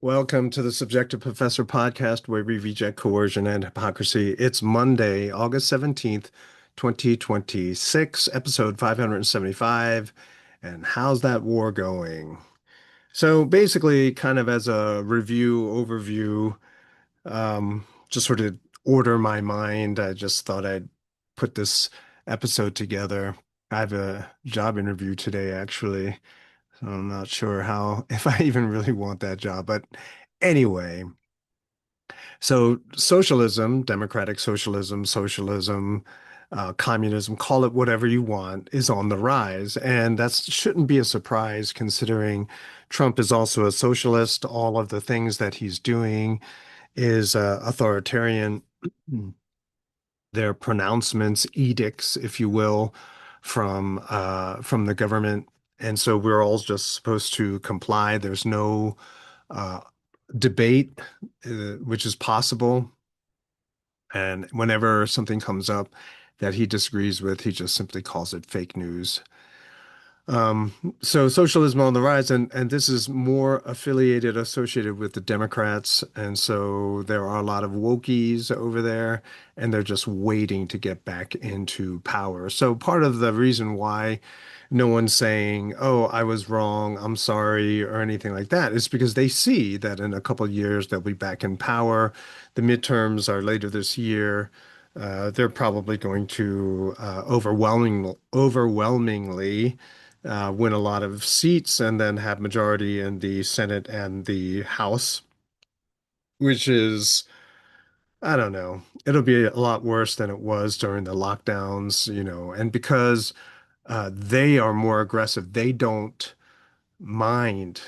Welcome to the Subjective Professor podcast where we reject coercion and hypocrisy. It's Monday, August 17th, 2026, episode 575. And how's that war going? So basically, kind of as a review overview, just sort of order my mind, I just thought I'd put this episode together. I have a job interview today, actually. So I'm not sure how, if I even really want that job. But anyway, so socialism, democratic socialism, communism, call it whatever you want, is on the rise. And that shouldn't be a surprise considering Trump is also a socialist. All of the things that he's doing is authoritarian. Their pronouncements, edicts, if you will, from the government. And so we're all just supposed to comply. There's no uh, debate, which is possible. And whenever something comes up that he disagrees with, he just simply calls it fake news. Um, so socialism on the rise, and this is more associated with the Democrats, and so there are a lot of wokies over there, and they're just waiting to get back into power. So part of the reason why no one's saying, "Oh, I was wrong, I'm sorry," or anything like that is because they see that in a couple of years they'll be back in power. The midterms are later this year. They're probably going to overwhelmingly win a lot of seats and then have majority in the Senate and the House, which is, I don't know, it'll be a lot worse than it was during the lockdowns, and because they are more aggressive, they don't mind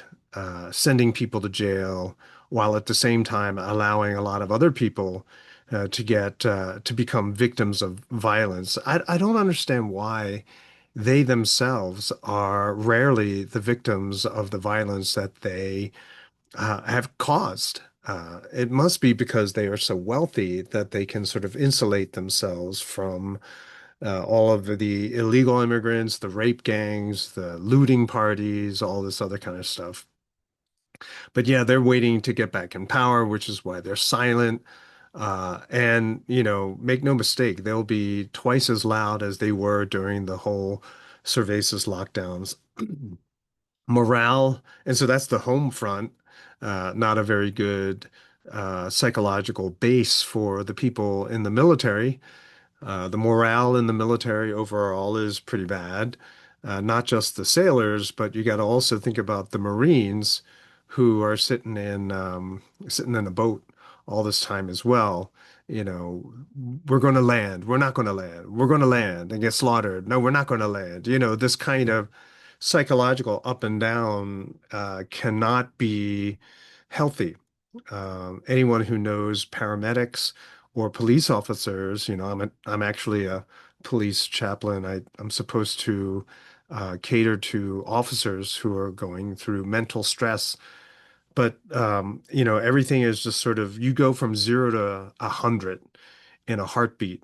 sending people to jail while at the same time allowing a lot of other people to become victims of violence. I don't understand why they themselves are rarely the victims of the violence that they have caused. It must be because they are so wealthy that they can sort of insulate themselves from all of the illegal immigrants, the rape gangs, the looting parties, all this other kind of stuff. But yeah, they're waiting to get back in power, which is why they're silent. And, make no mistake, they'll be twice as loud as they were during the whole Cervasis lockdowns. Morale, and so that's the home front, not a very good psychological base for the people in the military. The morale in the military overall is pretty bad. Not just the sailors, but you got to also think about the Marines who are sitting in a boat all this time as well. You know, we're going to land. We're not going to land. We're going to land and get slaughtered. No, we're not going to land. This kind of psychological up and down cannot be healthy. Anyone who knows paramedics or police officers, I'm actually a police chaplain. I'm supposed to cater to officers who are going through mental stress. But everything is just sort of you go from 0 to 100 in a heartbeat.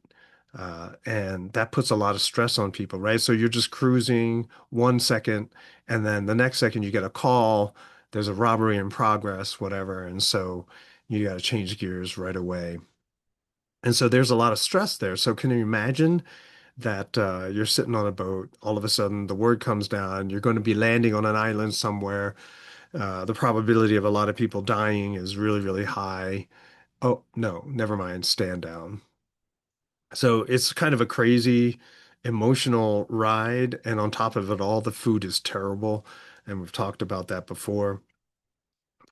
And that puts a lot of stress on people, right? So you're just cruising 1 second, and then the next second you get a call, there's a robbery in progress, whatever. And so you got to change gears right away. And so there's a lot of stress there. So can you imagine that you're sitting on a boat, all of a sudden the word comes down, you're going to be landing on an island somewhere. The probability of a lot of people dying is really, really high. Oh, no, never mind, stand down. So it's kind of a crazy emotional ride. And on top of it all, the food is terrible. And we've talked about that before.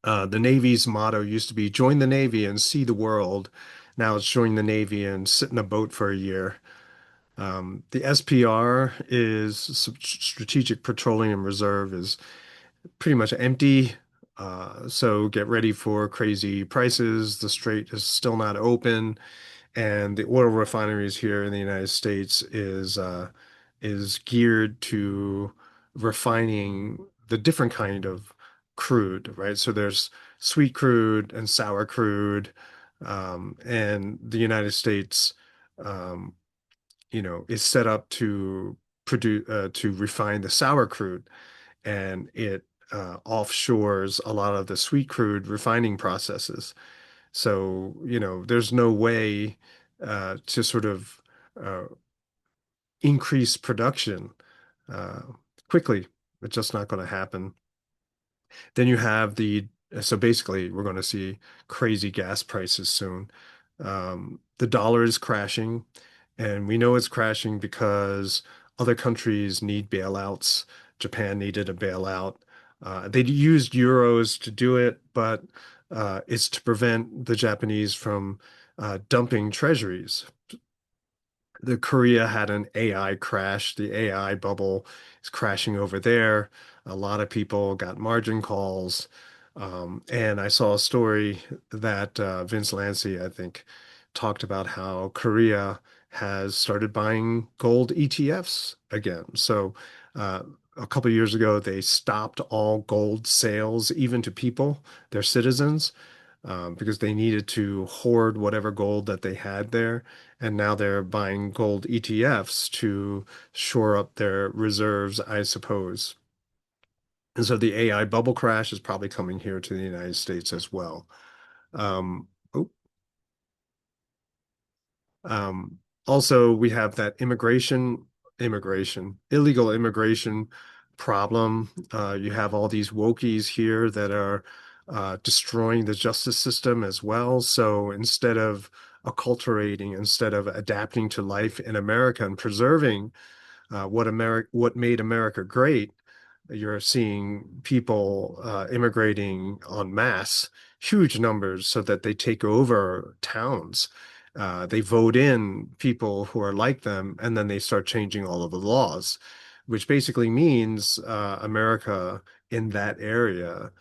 The Navy's motto used to be join the Navy and see the world. Now it's join the Navy and sit in a boat for a year. The SPR is Strategic Petroleum Reserve is pretty much empty. So get ready for crazy prices. The strait is still not open. And the oil refineries here in the United States is geared to refining the different kind of crude, right? So there's sweet crude and sour crude, and the United States, um, is set up to refine the sour crude, and it offshores a lot of the sweet crude refining processes. So, there's no way to sort of uh, increase production uh, quickly. It's just not going to happen. Then you have so basically, we're going to see crazy gas prices soon. The dollar is crashing, and we know it's crashing because other countries need bailouts. Japan needed a bailout. They used euros to do it, but it's to prevent the Japanese from dumping treasuries. The Korea had an AI crash. The AI bubble is crashing over there. A lot of people got margin calls. And I saw a story that Vince Lancy, I think, talked about how Korea has started buying gold ETFs again. So uh, a couple of years ago, they stopped all gold sales, even to people, their citizens, because they needed to hoard whatever gold that they had there. And now they're buying gold ETFs to shore up their reserves, I suppose. And so the AI bubble crash is probably coming here to the United States as well. Um, oh, Also, we have that illegal immigration problem. You have all these wokies here that are destroying the justice system as well. So instead of adapting to life in America and preserving what made America great, you're seeing people immigrating en masse, huge numbers, so that they take over towns. They vote in people who are like them, and then they start changing all of the laws, which basically means America in that area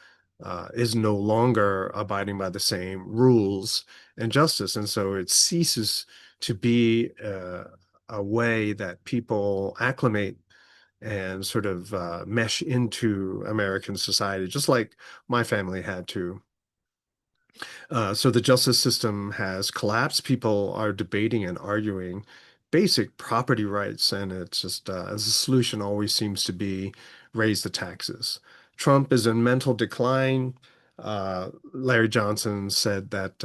is no longer abiding by the same rules and justice. And so it ceases to be a way that people acclimate and sort of mesh into American society, just like my family had to. So the justice system has collapsed. People are debating and arguing basic property rights, and it's just the solution always seems to be raise the taxes. Trump is in mental decline. Larry Johnson said that,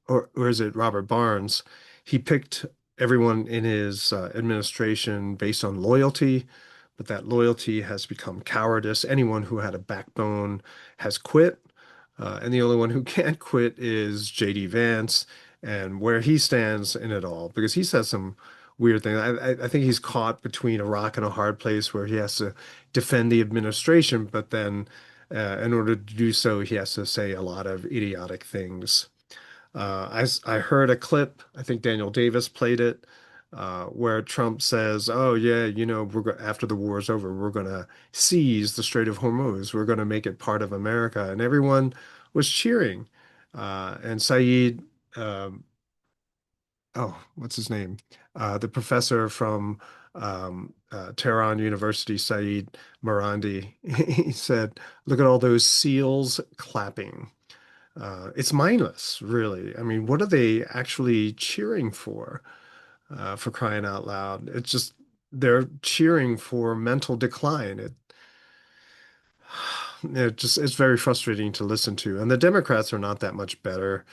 or is it Robert Barnes? He picked everyone in his administration based on loyalty, but that loyalty has become cowardice. Anyone who had a backbone has quit. And the only one who can't quit is JD Vance and where he stands in it all, because he says some weird things. I think he's caught between a rock and a hard place where he has to defend the administration, but then in order to do so, he has to say a lot of idiotic things. I heard a clip, I think Daniel Davis played it, where Trump says, "Oh yeah, after the war is over, we're going to seize the Strait of Hormuz. We're going to make it part of America," and everyone was cheering. And Saeed, um, oh, what's his name? The professor from Tehran University, Saeed Marandi, he said, "Look at all those seals clapping." It's mindless, really. I mean, what are they actually cheering for crying out loud? It's just they're cheering for mental decline. It's very frustrating to listen to. And the Democrats are not that much better.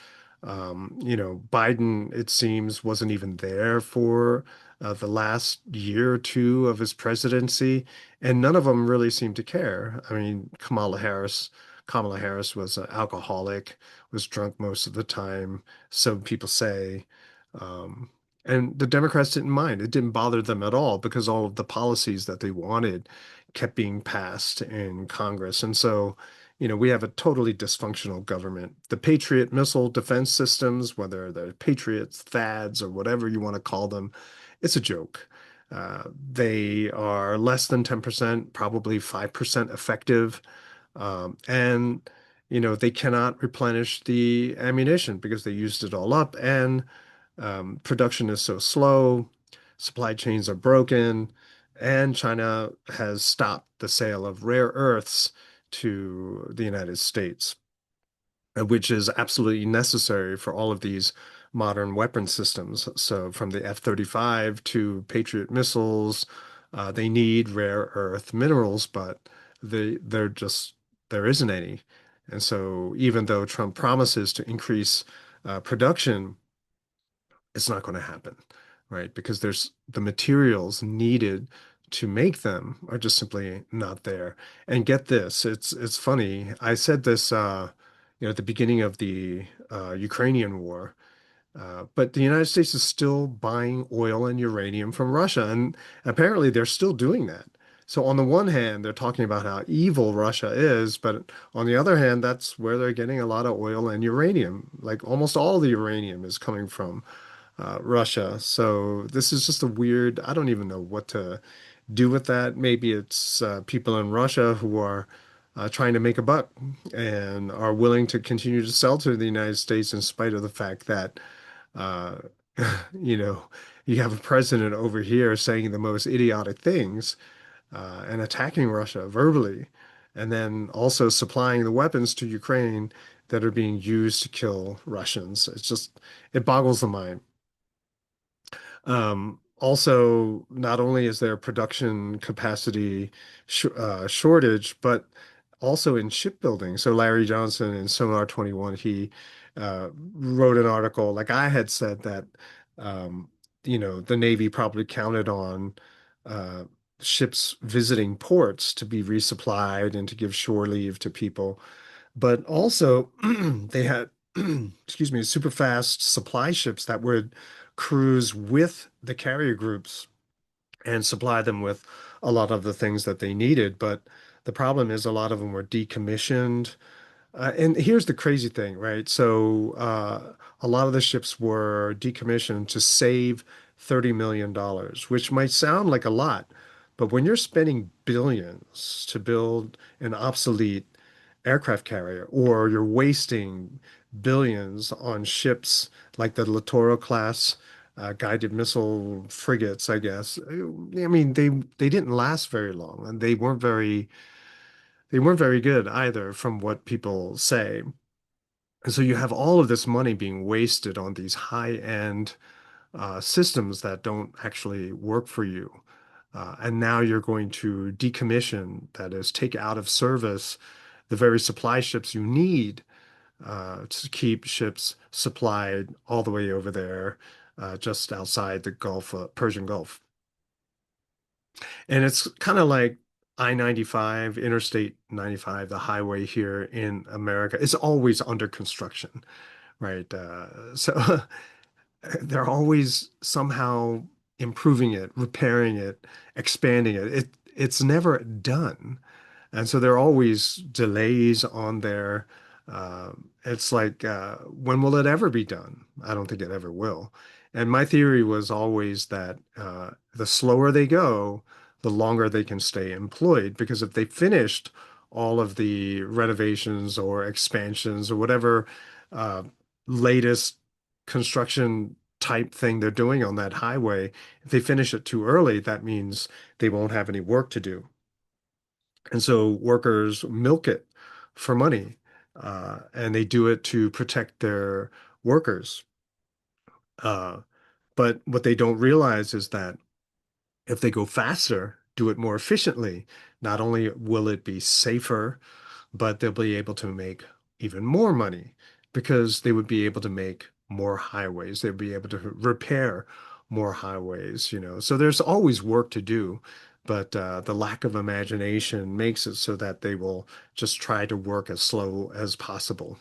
Biden, it seems, wasn't even there for the last year or two of his presidency, and none of them really seemed to care. I mean, Kamala Harris was an alcoholic, was drunk most of the time, so people say. Um, and the Democrats didn't mind. It didn't bother them at all because all of the policies that they wanted kept being passed in Congress. And so, we have a totally dysfunctional government. The Patriot missile defense systems, whether they're Patriots, THAADs, or whatever you want to call them, it's a joke. They are less than 10%, probably 5% effective. And they cannot replenish the ammunition because they used it all up. And production is so slow, supply chains are broken, and China has stopped the sale of rare earths to the United States, which is absolutely necessary for all of these modern weapon systems. So, from the F-35 to Patriot missiles, they need rare earth minerals, but they're just there isn't any. And so even though Trump promises to increase production, it's not going to happen, right? Because there's the materials needed to make them are just simply not there. And get this, it's funny. I said this, at the beginning of the Ukrainian war. But the United States is still buying oil and uranium from Russia, and apparently they're still doing that. So on the one hand, they're talking about how evil Russia is, but on the other hand, that's where they're getting a lot of oil and uranium. Like almost all the uranium is coming from Russia. So this is just a weird, I don't even know what to do with that. Maybe it's people in Russia who are trying to make a buck and are willing to continue to sell to the United States in spite of the fact that uh, you know, you have a president over here saying the most idiotic things and attacking Russia verbally, and then also supplying the weapons to Ukraine that are being used to kill Russians. It boggles the mind. Also, not only is there production capacity shortage, but also in shipbuilding. So Larry Johnson in Sonar 21, he wrote an article, like I had said that, um, the Navy probably counted on uh, ships visiting ports to be resupplied and to give shore leave to people. But also, they had, excuse me, super fast supply ships that would cruise with the carrier groups and supply them with a lot of the things that they needed. But the problem is a lot of them were decommissioned. And here's the crazy thing, right? So a lot of the ships were decommissioned to save $30 million, which might sound like a lot, but when you're spending billions to build an obsolete aircraft carrier, or you're wasting billions on ships like the Littoral class guided missile frigates, I guess. I mean, they didn't last very long, and they weren't very good either, from what people say. And so you have all of this money being wasted on these high-end systems that don't actually work for you. And now you're going to decommission, that is, take out of service the very supply ships you need to keep ships supplied all the way over there, just outside the Gulf, Persian Gulf. And it's kind of like I-95, Interstate 95, the highway here in America. It's always under construction, right? So they're always somehow improving it, repairing it, expanding it. It's never done. And so there are always delays on there. It's like, when will it ever be done? I don't think it ever will. And my theory was always that the slower they go, the longer they can stay employed. Because if they finished all of the renovations or expansions or whatever uh, latest construction type thing they're doing on that highway, if they finish it too early, that means they won't have any work to do. And so workers milk it for money, and they do it to protect their workers. Uh, but what they don't realize is that if they go faster, do it more efficiently, not only will it be safer, but they'll be able to make even more money because they would be able to make more highways. They'd be able to repair more highways. So there's always work to do, but the lack of imagination makes it so that they will just try to work as slow as possible.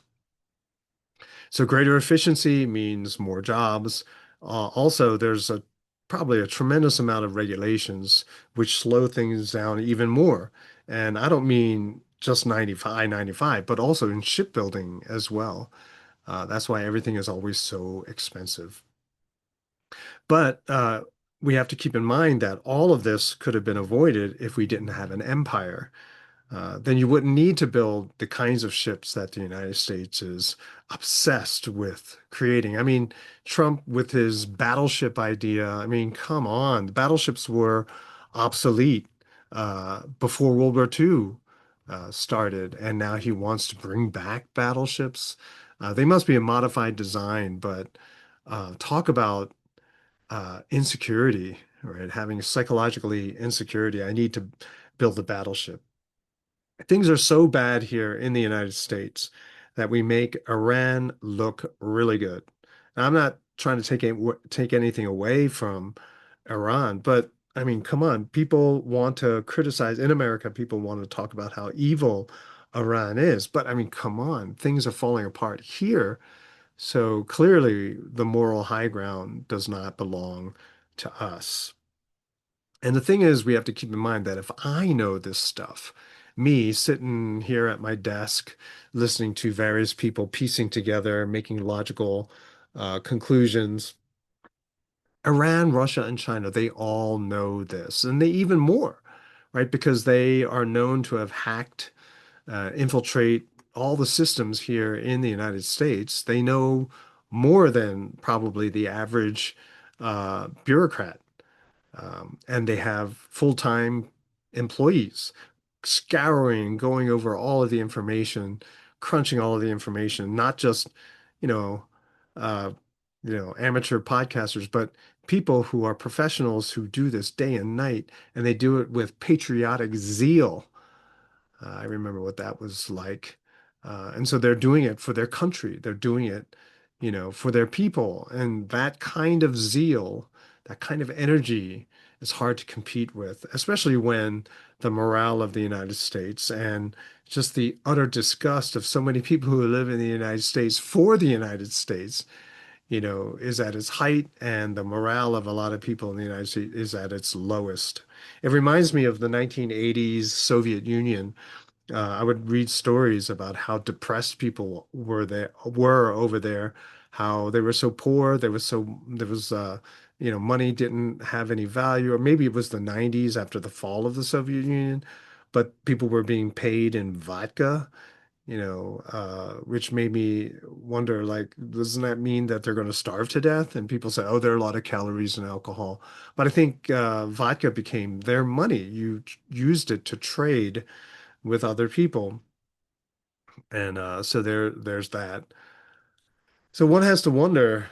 So greater efficiency means more jobs. Also, there's probably a tremendous amount of regulations which slow things down even more. And I don't mean just 95, but also in shipbuilding as well. That's why everything is always so expensive. But we have to keep in mind that all of this could have been avoided if we didn't have an empire. Then you wouldn't need to build the kinds of ships that the United States is obsessed with creating. I mean, Trump with his battleship idea, I mean, come on, the battleships were obsolete before World War II started, and now he wants to bring back battleships. They must be a modified design, but talk about insecurity, right? Having psychologically insecurity. I need to build a battleship. Things are so bad here in the United States that we make Iran look really good. Now, I'm not trying to take anything away from Iran, but I mean, come on, people want to criticize in America, people want to talk about how evil Iran is. But I mean, come on, things are falling apart here. So clearly, the moral high ground does not belong to us. And the thing is, we have to keep in mind that if I know this stuff, me sitting here at my desk, listening to various people piecing together, making logical conclusions, Iran, Russia, and China, they all know this, and they even more, right? Because they are known to have hacked, infiltrate all the systems here in the United States. They know more than probably the average bureaucrat, and they have full-time employees scouring, going over all of the information, crunching all of the information, not just, you know, uh, amateur podcasters, but people who are professionals who do this day and night, and they do it with patriotic zeal. I remember what that was like. And so they're doing it for their country. They're doing it, for their people. And that kind of zeal, that kind of energy is hard to compete with, especially when the morale of the United States and just the utter disgust of so many people who live in the United States for the United States, is at its height, and the morale of a lot of people in the United States is at its lowest. It reminds me of the 1980s Soviet Union. I would read stories about how depressed people were over there, how they were so poor, there was money didn't have any value, or maybe it was the 90s after the fall of the Soviet Union, but people were being paid in vodka, which made me wonder, like, doesn't that mean that they're going to starve to death? And people say, oh, there are a lot of calories in alcohol. But I think vodka became their money. You used it to trade with other people. And so there's that. So one has to wonder,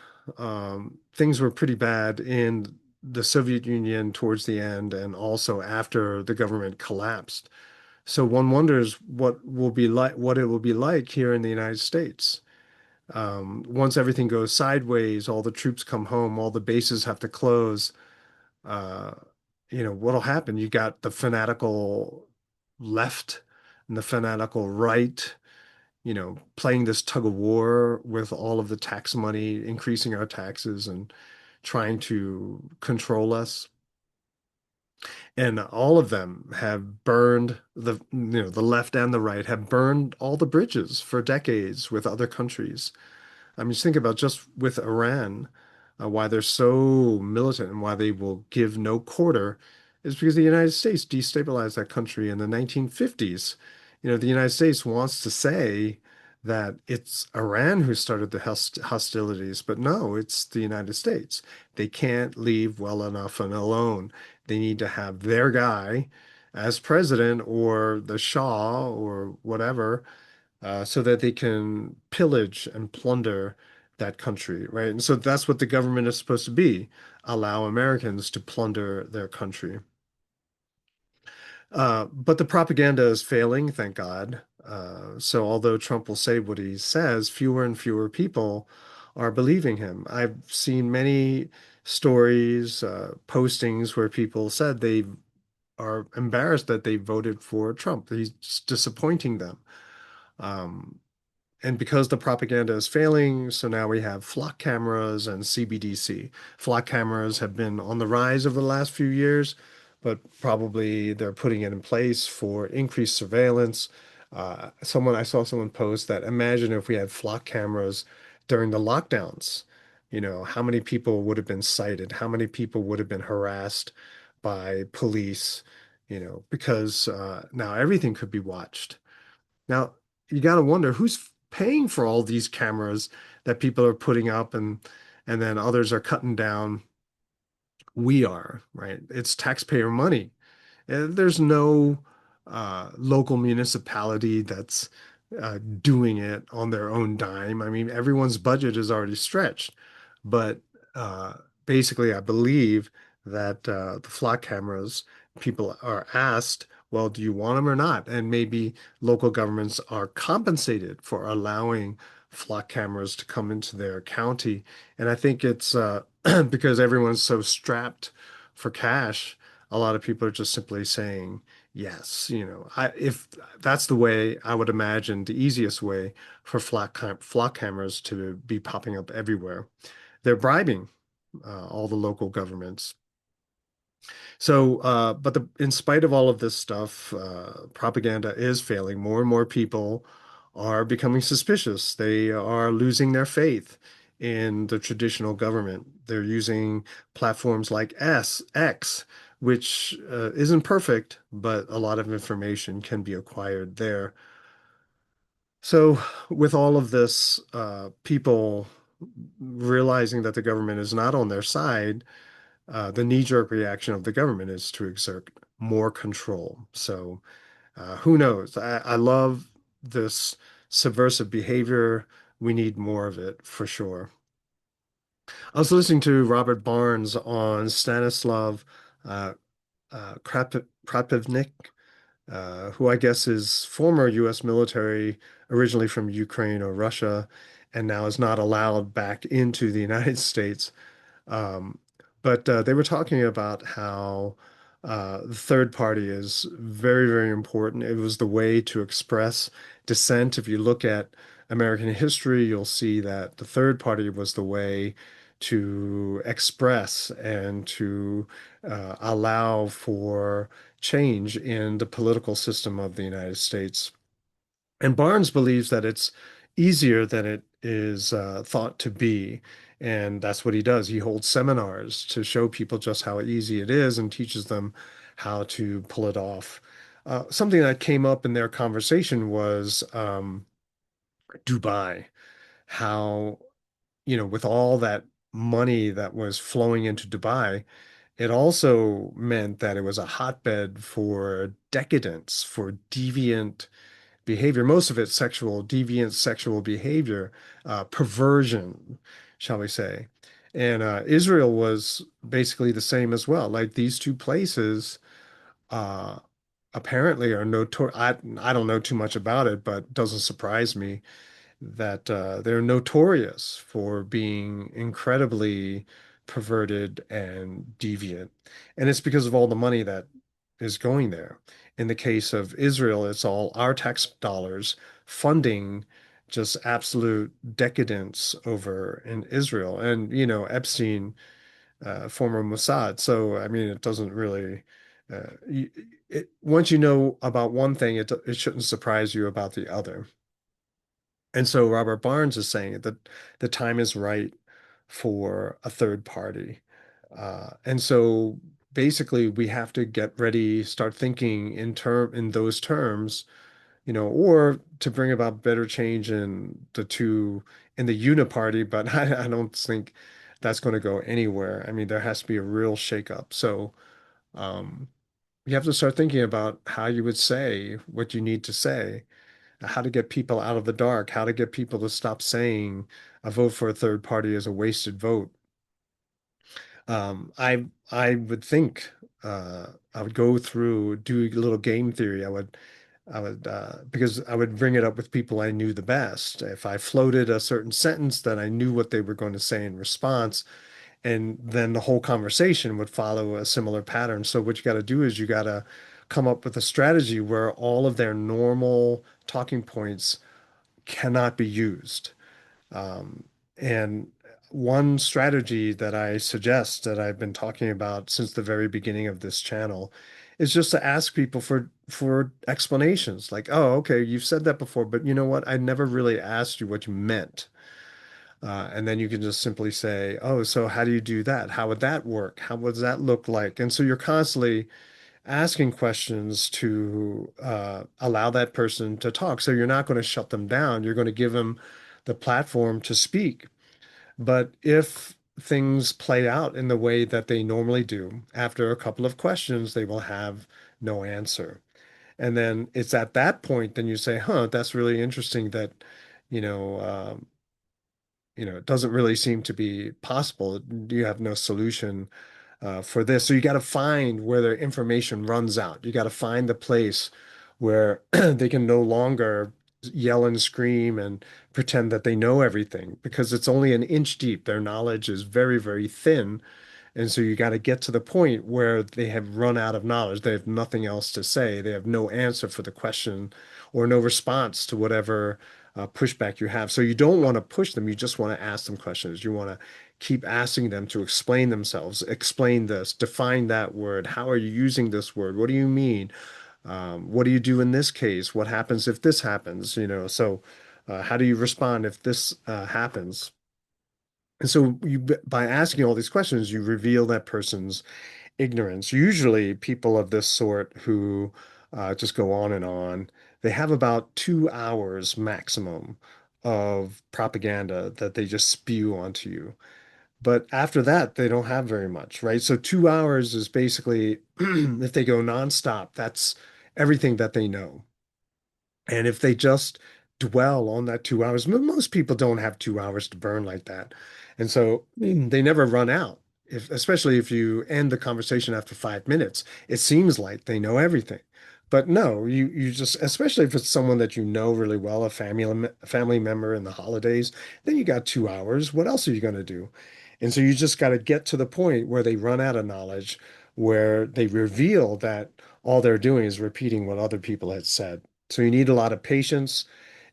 things were pretty bad in the Soviet Union towards the end and also after the government collapsed. So one wonders what it will be like here in the United States. Once everything goes sideways, all the troops come home, all the bases have to close. Uh, what'll happen? You got the fanatical left and the fanatical right, playing this tug of war with all of the tax money, increasing our taxes and trying to control us. And all of them have burned the left and the right have burned all the bridges for decades with other countries. I mean, just think about just with Iran, why they're so militant and why they will give no quarter is because the United States destabilized that country in the 1950s. The United States wants to say that it's Iran who started the hostilities, but no, it's the United States. They can't leave well enough and alone. They need to have their guy as president or the Shah or whatever, so that they can pillage and plunder that country, right? And so that's what the government is supposed to be, allow Americans to plunder their country. But the propaganda is failing, thank God. So although Trump will say what he says, fewer and fewer people are believing him. I've seen many stories, postings where people said they are embarrassed that they voted for Trump. He's disappointing them. Um, and because the propaganda is failing, so now we have flock cameras and CBDC. Flock cameras have been on the rise over the last few years, but probably they're putting it in place for increased surveillance. I saw someone post that imagine if we had flock cameras during the lockdowns, how many people would have been cited? How many people would have been harassed by police, because now everything could be watched. Now, you got to wonder who's paying for all these cameras that people are putting up and then others are cutting down. We are, right? It's taxpayer money. There's no local municipality that's doing it on their own dime. I mean, everyone's budget is already stretched, but uh, basically, I believe that the flock cameras people are asked Well, do you want them or not? And maybe local governments are compensated for allowing flock cameras to come into their county. And I think it's because everyone's so strapped for cash, a lot of people are just simply saying yes. If that's the way I would imagine the easiest way for flock cameras to be popping up everywhere. They're bribing all the local governments. In spite of all of this stuff, propaganda is failing. More and more people are becoming suspicious. They are losing their faith in the traditional government. They're using platforms like X, which isn't perfect, but a lot of information can be acquired there. So, with all of this, people realizing that the government is not on their side, the knee-jerk reaction of the government is to exert more control. So who knows? I love this subversive behavior. We need more of it for sure. I was listening to Robert Barnes on Stanislav uh, Krapivnik, who I guess is former U.S. military, originally from Ukraine or Russia, and now is not allowed back into the United States. Um, but they were talking about how the third party is very, very important. It was the way to express dissent. If you look at American history, you'll see that the third party was the way to express and to allow for change in the political system of the United States. And Barnes believes that it's easier than it is thought to be. And that's what he does. He holds seminars to show people just how easy it is and teaches them how to pull it off. Something that came up in their conversation was Dubai, how, with all that money that was flowing into Dubai, it also meant that it was a hotbed for decadence, for deviant behavior, most of it sexual, deviant sexual behavior, perversion, shall we say. And Israel was basically the same as well. Like these two places uh, apparently are notorious. I don't know too much about it, but it doesn't surprise me that they're notorious for being incredibly perverted and deviant. And it's because of all the money that is going there. In the case of Israel, it's all our tax dollars funding just absolute decadence over in Israel. And, Epstein, former Mossad. So, I mean, it doesn't really, once you know about one thing, it shouldn't surprise you about the other. And so Robert Barnes is saying that the time is right for a third party. And so basically we have to get ready, start thinking in those terms, or to bring about better change in the uniparty, but I don't think that's going to go anywhere. I mean, there has to be a real shakeup. So um, you have to start thinking about how you would say what you need to say, how to get people out of the dark, how to get people to stop saying a vote for a third party is a wasted vote. I would think I would go through, do a little game theory. Because I would bring it up with people I knew the best. If I floated a certain sentence, then I knew what they were going to say in response, and then the whole conversation would follow a similar pattern. So what you got to do is you got to come up with a strategy where all of their normal talking points cannot be used. Um, and one strategy that I suggest that I've been talking about since the very beginning of this channel is just to ask people for explanations. Like, oh, okay, you've said that before, but you know what? I never really asked you what you meant. And then you can just simply say, oh, so how do you do that? How would that work? How would that look like? And so you're constantly asking questions to allow that person to talk. So you're not going to shut them down. You're going to give them the platform to speak. But if things play out in the way that they normally do, after a couple of questions, they will have no answer. And then it's at that point, then you say, huh, that's really interesting that, you know, um, it doesn't really seem to be possible. You have no solution for this. So you got to find where their information runs out. You got to find the place where they can no longer yell and scream and pretend that they know everything because it's only an inch deep. Their knowledge is very, very thin. And so you got to get to the point where they have run out of knowledge. They have nothing else to say. They have no answer for the question or no response to whatever pushback you have. So you don't want to push them. You just want to ask them questions. You want to keep asking them to explain themselves, explain this, define that word. How are you using this word? What do you mean? What do you do in this case? What happens if this happens? So how do you respond if this happens? And so by asking all these questions, you reveal that person's ignorance. Usually, people of this sort who just go on and on, they have about 2 hours maximum of propaganda that they just spew onto you. But after that, they don't have very much, right? So 2 hours is basically, if they go nonstop, that's everything that they know. And if they just dwell on that 2 hours, most people don't have 2 hours to burn like that. And so they never run out. Especially if you end the conversation after 5 minutes, it seems like they know everything. But no, you just, especially if it's someone that you know really well, a family member in the holidays, then you got 2 hours. What else are you going to do? And so you just got to get to the point where they run out of knowledge, where they reveal that all they're doing is repeating what other people had said. So you need a lot of patience.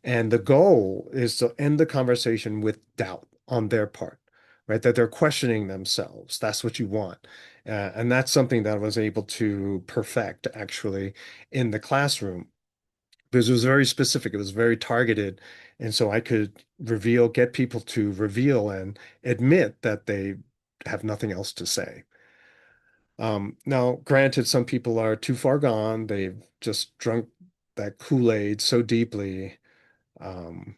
And the goal is to end the conversation with doubt on their part, right? That they're questioning themselves. That's what you want. And that's something that I was able to perfect actually in the classroom because it was very specific. It was very targeted. And so I could get people to reveal and admit that they have nothing else to say. Now, granted, some people are too far gone. They've just drunk that Kool-Aid so deeply, um,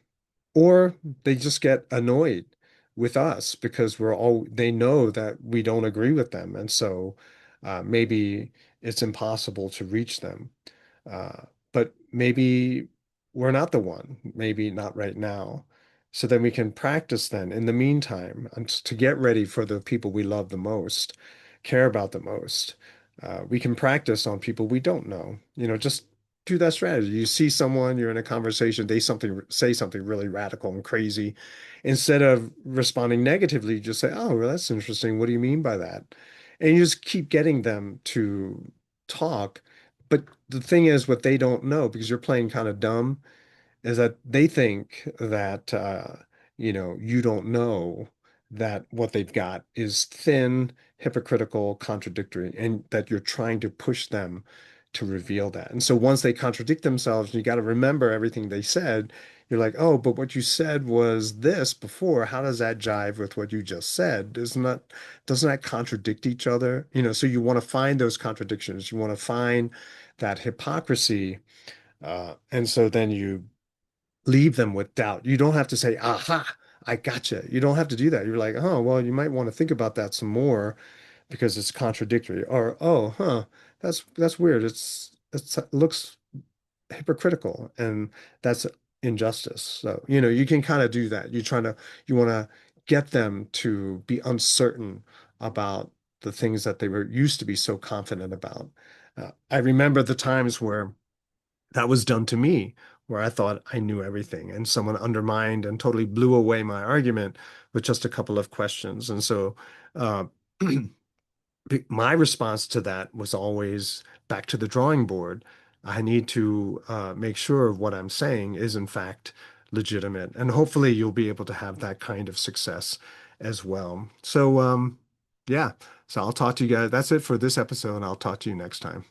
or they just get annoyed with us because they know that we don't agree with them. And so maybe it's impossible to reach them. Uh, but maybe we're not the one, maybe not right now. So then we can practice then in the meantime and to get ready for the people we love the most, care about the most. We can practice on people we don't know. Just do that strategy. You see someone, you're in a conversation, they say something really radical and crazy. Instead of responding negatively, you just say, "Oh, well, that's interesting. What do you mean by that?" And you just keep getting them to talk. But the thing is, what they don't know, because you're playing kind of dumb, is that they think that you don't know that what they've got is thin, hypocritical, contradictory, and that you're trying to push them to reveal that. And so once they contradict themselves, you got to remember everything they said. You're like, oh, but what you said was this before. How does that jive with what you just said? Doesn't that contradict each other? So you want to find those contradictions. You want to find that hypocrisy. And so then you leave them with doubt. You don't have to say, aha, I gotcha. You don't have to do that. You're like, oh, well, you might want to think about that some more because it's contradictory. Or, oh, huh, that's weird. It looks hypocritical and that's injustice. So, you can kind of do that. You want to get them to be uncertain about the things that they were used to be so confident about. I remember the times where that was done to me, where I thought I knew everything, and someone undermined and totally blew away my argument with just a couple of questions. And so, uh, my response to that was always back to the drawing board. I need to make sure what I'm saying is, in fact, legitimate. And hopefully, you'll be able to have that kind of success as well. So, yeah. So, I'll talk to you guys. That's it for this episode. I'll talk to you next time.